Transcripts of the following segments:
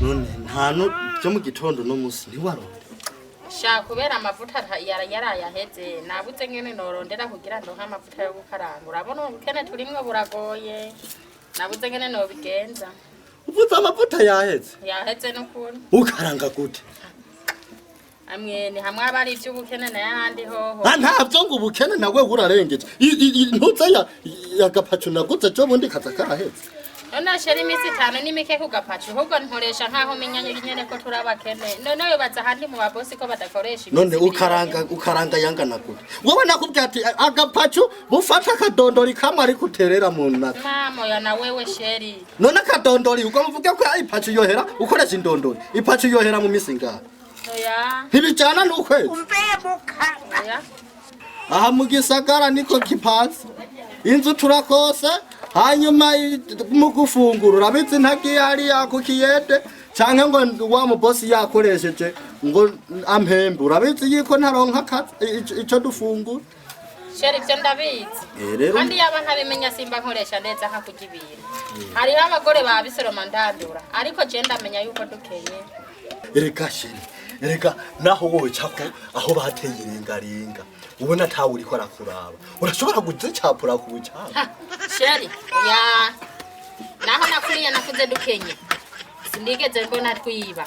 none ntano byo mu gitondo no musi ntiwaronde sha kubera amavuta yarayaheze nabuze ngene norondera kugira ndo nk'amavuta yo gukaranga urabona ubukene turimwe buragoye nabuze ngene no bigenza uvuze amavuta yaheze n'ukuri ukaranga gute amwe ni hamwe abari iby'ubukene na yandi hoho ntavyo ngo ubukene nawe urarengeje ntuze ya gapacu naguze cyo bundi kaza karaheze none sheri imisi 5 n'imike ku gapacu ahubwo nkoresha nkaho menyanye nyene ko turabakene none yobaza handi mu babosi ko badakoresha none ukaranga yangana gute wowe nakubwiye ati agapacu bufata kadondori kamwe ari kuterera mu nata mama ya na wewe sheri none kadondori uko muvuge ko ipacu yohera ukoresha indondori ipacu yohera mu misi ngaha oya ntibijana n'ukwezi oya aha mu gisagara niko kipazi inzu turakose hanyuma mu gufungura urabizi ntagiye hari yakukiyede canke ngo wa mu boss yakoresheje ngo ampembe urabizi yiko ntaronka ico dufungura sheri byo ndabizi kandi yaba ntabimenya simba nkoresha neza nka kugibira hari abagore babisoroma ndandura ariko je ndamenya yuko dukenye erega sheri erega naho wowe cako aho bateye irengarenga ubona tawe uriko arakuraba urashobora kuzicapura ku bucana sheri ya naho nakuriye nakuze dukenye sindigeze mbona twiba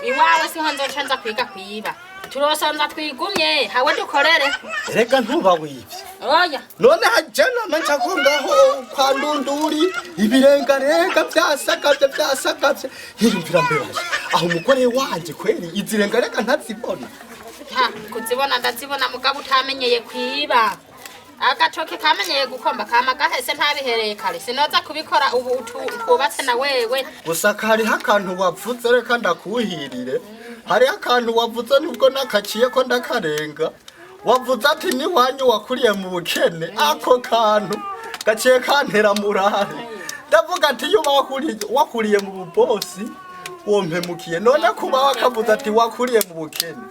iwawe siho nzocanza kwiga kwiba turosonza twigumye hawe dukorere erega ntuba wivye oya none hajana manca ko ngaho kwa ndunduri ibirengarenga byasakavye yiyumvira mbebaje aho umugore wanje kweri izirengarenga ntazibona kuzibona ndazibona mugabo utamenyeye kwiba agatoke kamenyeye gukomba kama gahese ntabihereye kare sinoza kubikora ubu twubatse na wewe gusa kari hakantu wavuze reka ndakuhirire hari akantu wavuze nibwo nakaciye ko ndakarenga wavuze ati ni wanyu wakuriye mu bukene ako kantu gaciye kantera murare ndavuga ati yo wakuriye mu bubosi wompemukiye none kuba wakavuze ati wakuriye mu bukene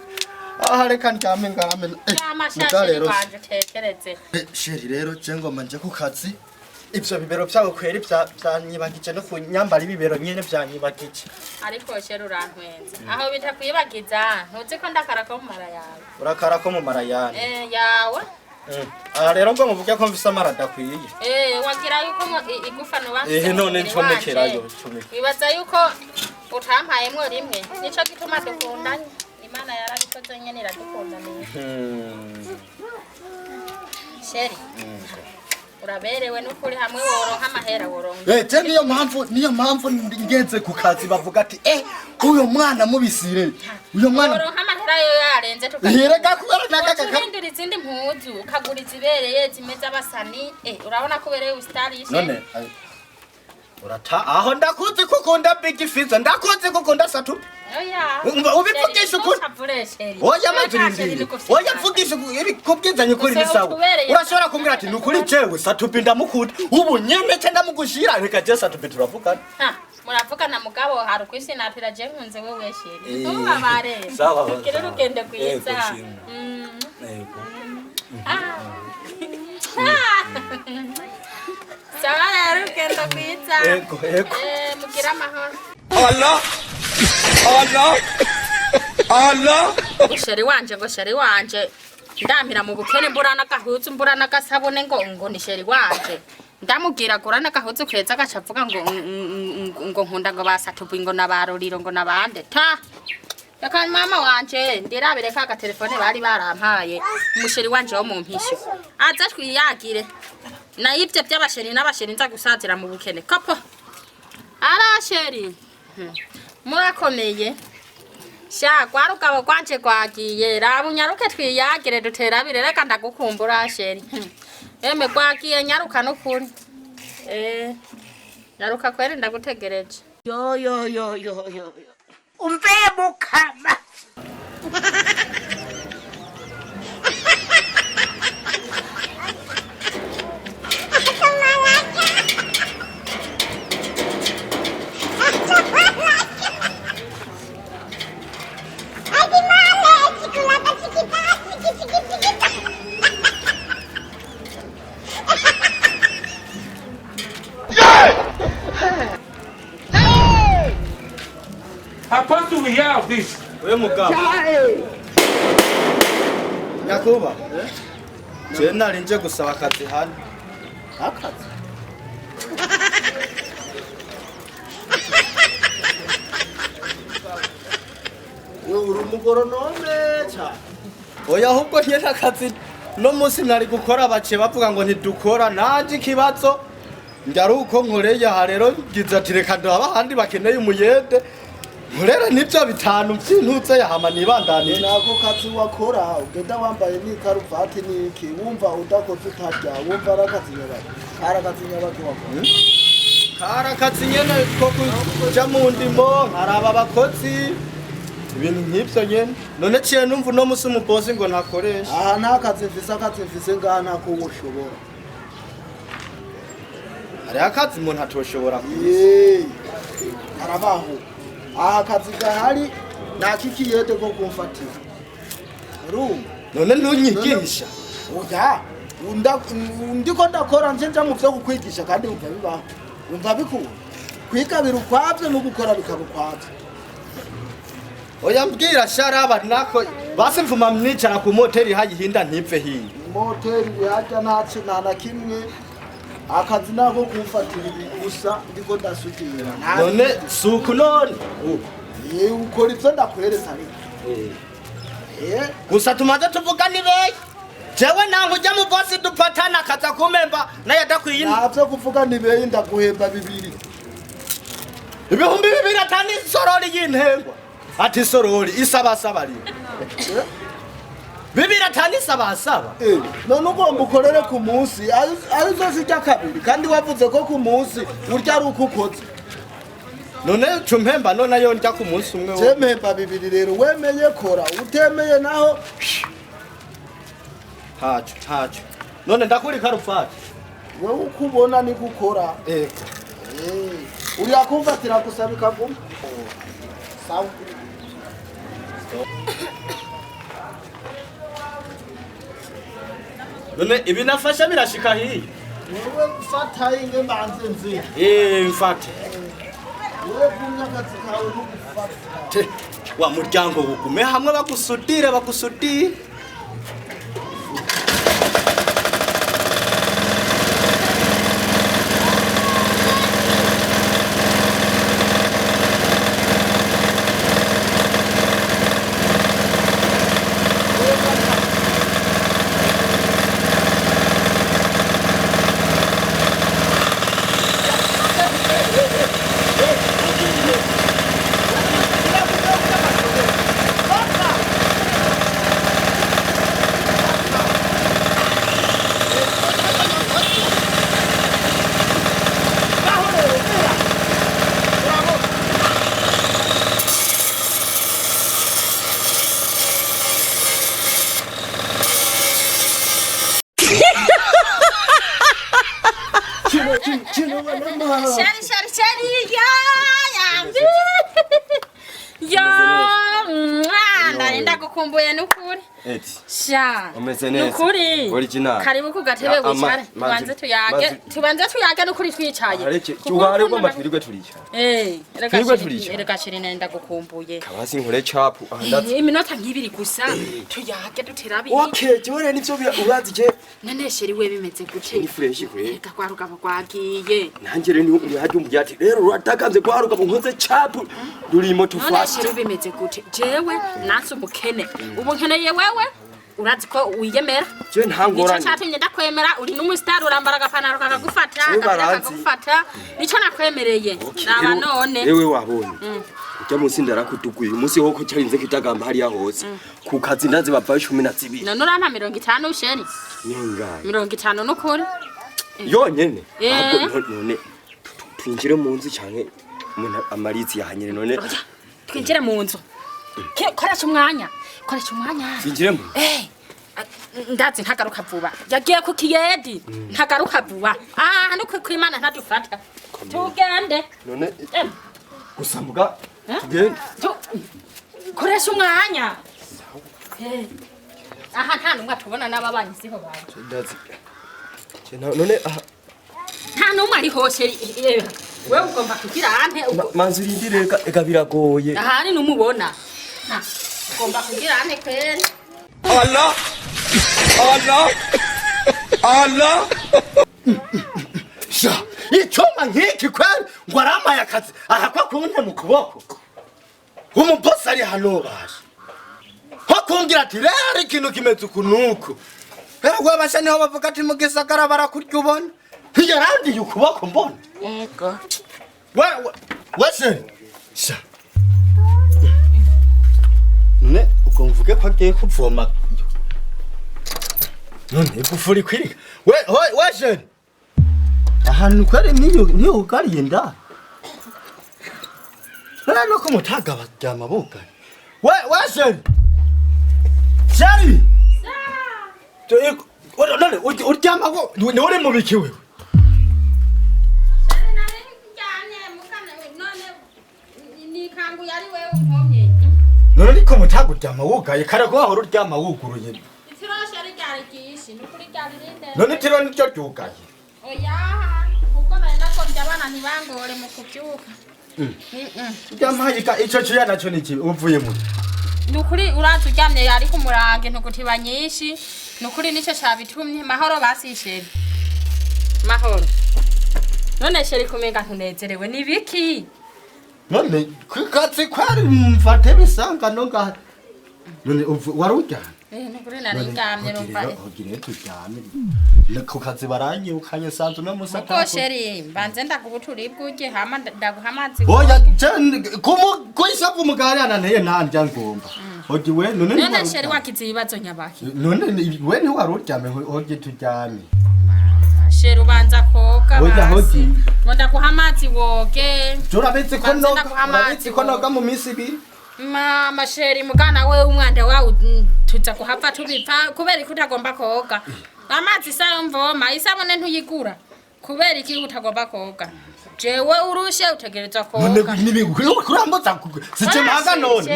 aha reka ndyame ngarame mugare banje tekereze sheri rero cengo manje ku kazi ivyo bibero byago kweri byanyibagije no kunyambara ibibero nyene byanyibagije ariko sheri urantwenze aho bitakwibagiza ntuzi ko ndakara ko mu mara yawe urakara ko mu mara yawe yawe aha rero ngo muvuge ko mfise amara adakwiye wagira yuko igufa no bafise none ncomekerayo wibaza yuko utampayemwo rimwe nico gituma dukundanye Imana yarabikoze nyene iradukundaniye sheri uraberewe n'ukuri hamwe woronka amahera woronka je niyo mpamvu ngeze ku kazi bavuga ati uyo mwana mubisire uyo mwana woronka amahera yo yarenze tukirega kubera nakaka izindi mpuzu ukagura izibereye zimeze abasani urabona ko bereye ustarishe none urata aho ndakuzi kukunda big fizo ndakuzi kukunda satu oya ubivugisha ukuri oya mazirindi oya vugisha iri kubwizanye kuri bisawo urashobora kumbwira ati nukuri jewe satupi ndamukunda ubu nyene cyenda mugushira reka je satupi turavugana muravugana mugabo hari kwisi natira je nkunze wewe sheri ubabare kire rugende kwiza sawa rugende kwiza mugira amahoro Allah sheri wanje ndampira mu bukene mburana gahuzu mburana gasabone ngo ni sheri wanje ndamubwira gurana gahuzu kweza gacavuga ngo nkunda ngo basatubu ngo nabaroriro ngo nabande ta yaka mama wanje ndirabire ka telefone bari barampaye umusheri wanje wo mu mpisho aza twiyagire na ivyo by'abasheri n'abasheri nza gusazira mu bukene kapo ara sheri murakomeye sha gwarugabo kwanje kwagiye rabunyaruke twiyagire duterabire reka ndagukumbura sheri eme kwagiye nyaruka no kuri nyaruka kwere ndagutegereje yo umbe mukama Supposed to hear this. We mugabo. Nyakuba. Je nari nje gusaba akazi hano. Akazi. Wewe uri umugoronome cha. Oya ahubwo nyene akazi no musi nari gukora bace bavuga ngo ntidukora naje ikibazo. Njari uko nkoreye aha rero ngize ati reka ndaba handi bakeneye umuyede. Murera nivyo bitanu vy'intutse yahama nibandanije. Nako kazi wakora ugenda wambaye ni karuvati niki wumva udakoze utarya wumva arakazi nyabaki arakazi nyabaki wakora karakazi nyene ko kuja mu ndimo nkaraba abakozi ibintu nk'ivyo nyene none ciye numva no musi umubosi ngo ntakoresha aha nta kazi mfise ngaha ntako woshobora hari akazi umuntu atoshobora arabaho aha kazi gahari nakikiyede ko kumfatira none ntunyigisha oya ndiko ndakora nje mu vyo kukwigisha kandi umva bibaho umva bikuru kwigabira ukwavyo no gukora bikabukwavyo oya mbwira sharaba nako basi mvuma mnicara ku moteri hayihinda ntipe hiye moteri bihajya ntace nta kimwe akazi nako kumfatira gusa ndiko ndasukira none suku none ukora ivyo ndakwereka gusa tumaze tuvuga ni beye jewe nangu ujya mu bosi dupatana akaza kumemba naye adakwiye navyo kuvuga ni beye ndaguhemba 2 ibihumbi 2 atani sorori y'intengwa ati sorori isabasaba riyo 2 atani isabasaba none ugomba ukorere ku munsi ayo uzosijya kabiri kandi wavuze ko ku munsi urya ari uko ukoze none cumpemba none ayo ndya ku munsi umwe je mpemba 2 rero wemeye kora utemeye naho hacu none ndakuri karufati wewe ukubona ni gukora uri akumvatira gusaba ikavuma sawa none ibi nafasha birashika hiye wewe gufata inge mbanze nzi mfate wewe kumya kazi kawe n'ugufata wa muryango ugume hamwe bagusudire Shari ndaenda kukumbuye nukuri sha nukuri original karibu ku gatebe wicare tubanze tuyage nukuri twicaye tuhari ugomba twirwe turica reka shiri nenda gukumbuye kabasi nkore chapu iminota nk'ibiri gusa tuyage duterabi okay jore nivyo urazi je none shiri we bimeze gute ni fresh kure reka kwaruka kwagiye nanje rero uri hajumbuye ati rero uratakanze kwaruka nkoze chapu durimo tufasha none shiri bimeze gute jewe nasi umukene ubunkeneye wewe urazi ko wiyemera je ntangorane nico cyatumye ndakwemera uri n'umustar urambara agapantaro kakagufata nico nakwemereye naba none ewe wabonye ujya munsi ndarakutuguye umunsi woko cyarinze kitagamba hariya hose ku kazi ndaze bava 12 none urampa 50 usheni ninga 50 nukuri yonyene ahubwo none twinjire mu nzu cyane umuntu amarizi yahanyere none twinjire mu nzu koresha umwanya twinjiremo ndazi ntagaruka vuba yagiye ku kiyedi ntagaruka vuba nuko kwimana ntadufata tugende none gusambuka tugende koresha umwanya aha nta numwe tubona n'ababanyi siho baje ndazi none aha nta numwe ari hose wewe ugomba kugira ante manzi urindire ega biragoye ahari numubona ugomba kugira ante kweli Allah sha icyuma nk'iki kweli ngo aramaye akazi ahakwa kunte mu kuboko umubosi ari hano baje hakumbwira ati rero ikintu kimeze ukunuku rero basha niho bavuga ati mu gisagara barakurya ubona ntiyarandiye ukuboko mbona Ego. wese sha ne uko mvuge ko agiye kuvoma none gufuri kwirika wese ahantu kwari niyo ugariye nda rero ko mutaga baryama buga wese Shari none uryama ko ni uri mu biki wewe Shari nari njyanye mukana none ni kangu yari wewe umpomye none niko mutaga uryama wugaye kare ko aho uryama wuguruye itiro shari ryari kishi nukuri ryari rinde none tiro nicyo ryugaye oya kuko nari nakonje abana ntibangore mu kubyuka ryamahika ico ciya naco niki uvuye mu nukuri uraza uryamye yari ku murange ntugutiba nyinshi nukuri nico cabitumye mahoro basisheri mahoro none sheri kumenga ntunezerewe ni biki none kwikatsi kwari mfate bisangano ngaha none waruryana nukuri nari ryamye numva ogire turyame ku kazi baranyirukanye sanzu no musaka uko sheri mbanze ndakubuturibwa urye hama ndaguha amazi oya kuishavu mugarana neye nanja ngomba ogi we none sheri wakize ibibazo nyabaki none we ni waruryame ogi turyame sheri ubanza koga oya hogi ndaguha amazi woge turabitse ko noga mu minsi ibiri mama sheri mugana we umwanda wawe tuza kuhava tubipfa kubera ko utagomba koga amazi sayo mvoma isabone ntuyigura kubera iki utagomba koga jewe urushe utegereza koga none kuramboza sice mpanga none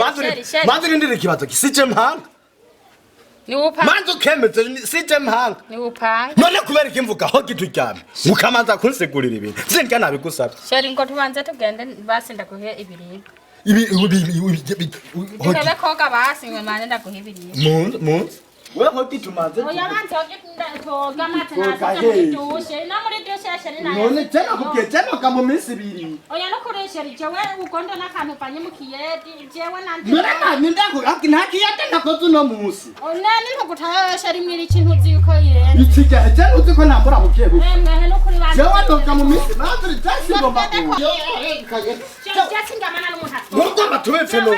manzu rindire kibazo sice mpanga ni upa manzu kemeze sice mpanga ni upa none kubera iki mvuga ho gituryame ukamanza kunsigurira ibintu sindya nabigusabye sheri ngo tubanze tugende basi ndaguhe ibiribwa Tukebe koga basi mwe mane ndaguhe ibiribwa munsi we hogi tumanze oya banze hogi koga mate nasa muri dushe na muri dushe sheri na none tena kugiye tena kama minsi ibiri oya no kure sheri jewe ugondo nakantu panye mu kiyedi jewe nanje none ndago ntakiyate nakoze no munsi onani ntugutaye sheri mwiri kintu ziko yene ikija tena uziko nambura mukiye bu emwe no kuri banje jewe ndoga mu minsi manzi tasi ngomba ku Jasi ngamana n'umuntu atwo ngomba tubetse no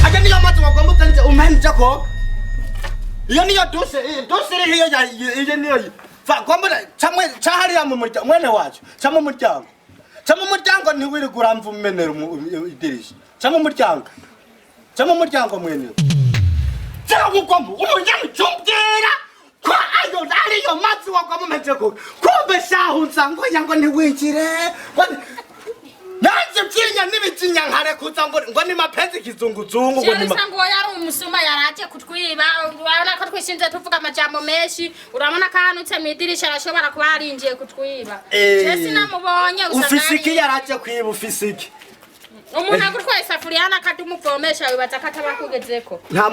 Aja niyo matu wagomba utanje umanje ko iyo niyo dose hiyo ya niyo fa gomba chamwe chahari ya mu muryango mwene wacu chamwe muryango ntiwiri kuramva umenera idirisha chamwe muryango mwene cyangwa ugomba umuryango cyumbyera kwa ayo ariyo matu wagomba umanje ko kumbe shahunza ngo yango ntiwinjire Nanze byinya nibitinya nkare kuza ngo ni mapenzi kizunguzungu ngo ni Sango yari umusuma yaraje kutwiba urabona ko twishinze tuvuga amajambo menshi urabona ko hanutse midirisha arashobora kuba yarinjiye kutwiba Jesi namubonye ufisiki yaraje kwiba ufisiki umuntu agutwaye isafuriya nakadumuvomesha wibaza ko atabakugezeko nta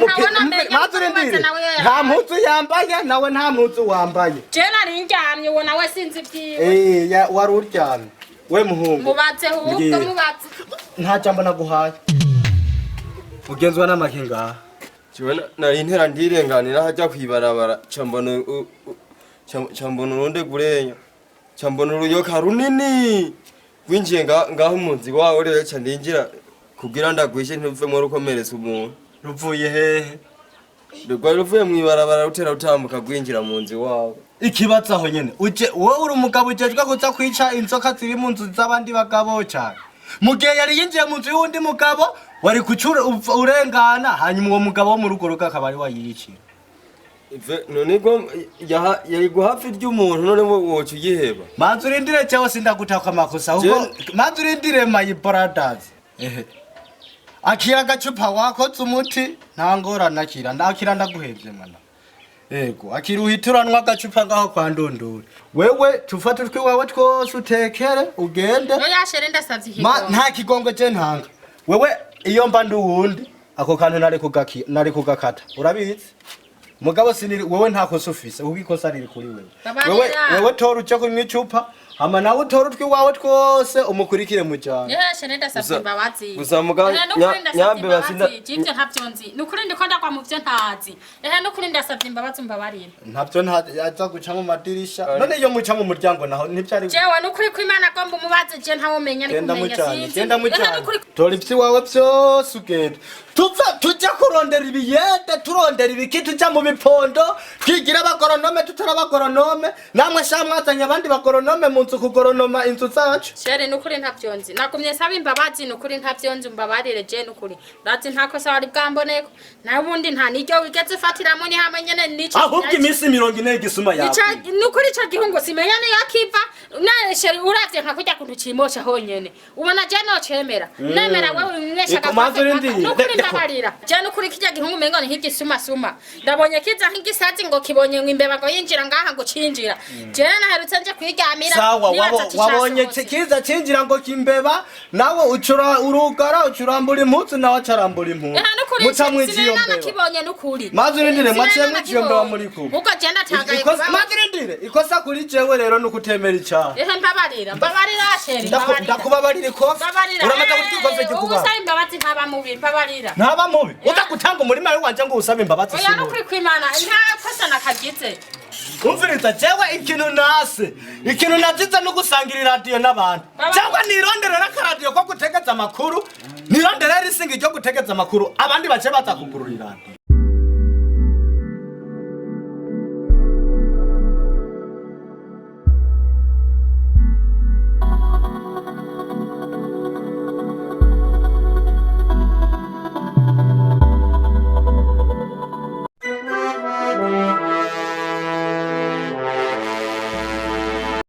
mpuzu yambaye nawe nta mpuzu wambaye je nari njyamye uwo nawe sinzi byiwe wari uryamye we muhungu mubatse hubwo mubatse nta jambo naguhaye ugenzwa n'amakenga Chiwana nari intera ndirenganira hajya kwibarabara cyambona urundi gurenya cyambona uruyoka runini gwinjiye ngaho umunzi wawe rero cya ndinjira kugira ndagwishe ntuvemo rukomereza umuntu ruvuye hehe rwari ruvuye mu ibarabara rutera utambuka gwinjira mu nzi wawe ikibazo aho nyene wowe uri umugabo ujejwe kuza kwica inzoka ziri mu nzu z'abandi bagabo cyane mu gihe yari yinjiye mu nzu y'undi mugabo wari kucura urengana hanyuma uwo mugabo wo mu rugo ruka akaba ari wayirikira none go yari guhafi ry'umuntu none wocu yiheba manzu rindire cyawo sindagutaka amakosa ahubwo manzu rindire my brothers akira gacupa wakoze umuti nta ngorane akira ndaguhevye mwana Ego akiruhituranwa agacupa ngaho kwa ndondora. Wewe tufate utwiwawe twose utekere ugende. Yo yashere ndasavye Ma ikigo. nta kigongo je ntanga. Wewe iyo mba nduwundi ako kantu nari kugakata. Urabizi? Mugabo siniri wewe nta kosa ufise ubikosa riri kuri wewe. Wewe tora uje kunywa icupa hama nawe utora utwiwawe twose umukurikire mu cyane. Yashere ndasavye imbabazi. Gusa mugabo nyambe basinda. Jivyo ntavyonzi. Nukuri ndikunda kwa muvyo ntazi. Nukuri ndasavye imbabazi umbabarire. Ntavyo ntaza guca mu madirisha. None iyo muca mu muryango naho ntivyari. Jewe nukuri kwimana gomba umubaze je ntawomenya ni kumenya sinzi. Genda mu cyane. Tora ivyiwawe vyose ugenda. Tujya kurondera ibiyede turondera ibiki tujya mu bipondo twigira abagoronome tutari abagoronome namwe shamwazanye abandi bagoronome mu nzu kugoronoma inzu zacu. Shere nukuri ntavyonzi. Nakumye saba imbabazi nukuri ntavyonzi umbabarire je nukuri. Ndazi ntakosa wari bwamboneko. Na ubundi nta niryo wigeze fatiramo ni hamwe nyene nico. Ahubwo iminsi 40 gisuma yawe. Nukuri ico gihungu simenya ni yakiva. Na shere uravye nka kurya kuntu cimosha honyene. Ubona je no cemera. Nemera wewe mwesha Barira. Jana kuri kijya gihungu mengo ni higisuma suma. Ndabonye kiza nk'igisazi ngo kibonye imbeba ngo yinjira ngaha ngo cinjira. Jana harutse nje kwigamira. Sawa wabonye kiza cinjira ngo kimbeba nawe ucura urugara ucurambura impuzu nawe acarambura impuzu. Muca mwiziyo mbeba. Kibonye nukuri. Mazurindire mwaciye mwiziyo mbeba muri ku. Uko jana tangaye. Mazurindire ikosa kuri jewe rero nukutemera icyaha. Mbabarira sheri. Ndakubabarira ikosa. Uramaze gutikofe kikuba. Ubusa imbabazi ntaba mubi mbabarira. Ntaba mubi utagutanga umurima wanje ngo usabe imbabazi sino. Oya no kwimana nta kosa nakagize. Umviriza jewe ikintu naziza no gusangira radio n'abantu. Cyangwa nironderera ka radio ko gutegeza amakuru. Nironderera isingi ryo gutegeza amakuru abandi bace batakugururira radio.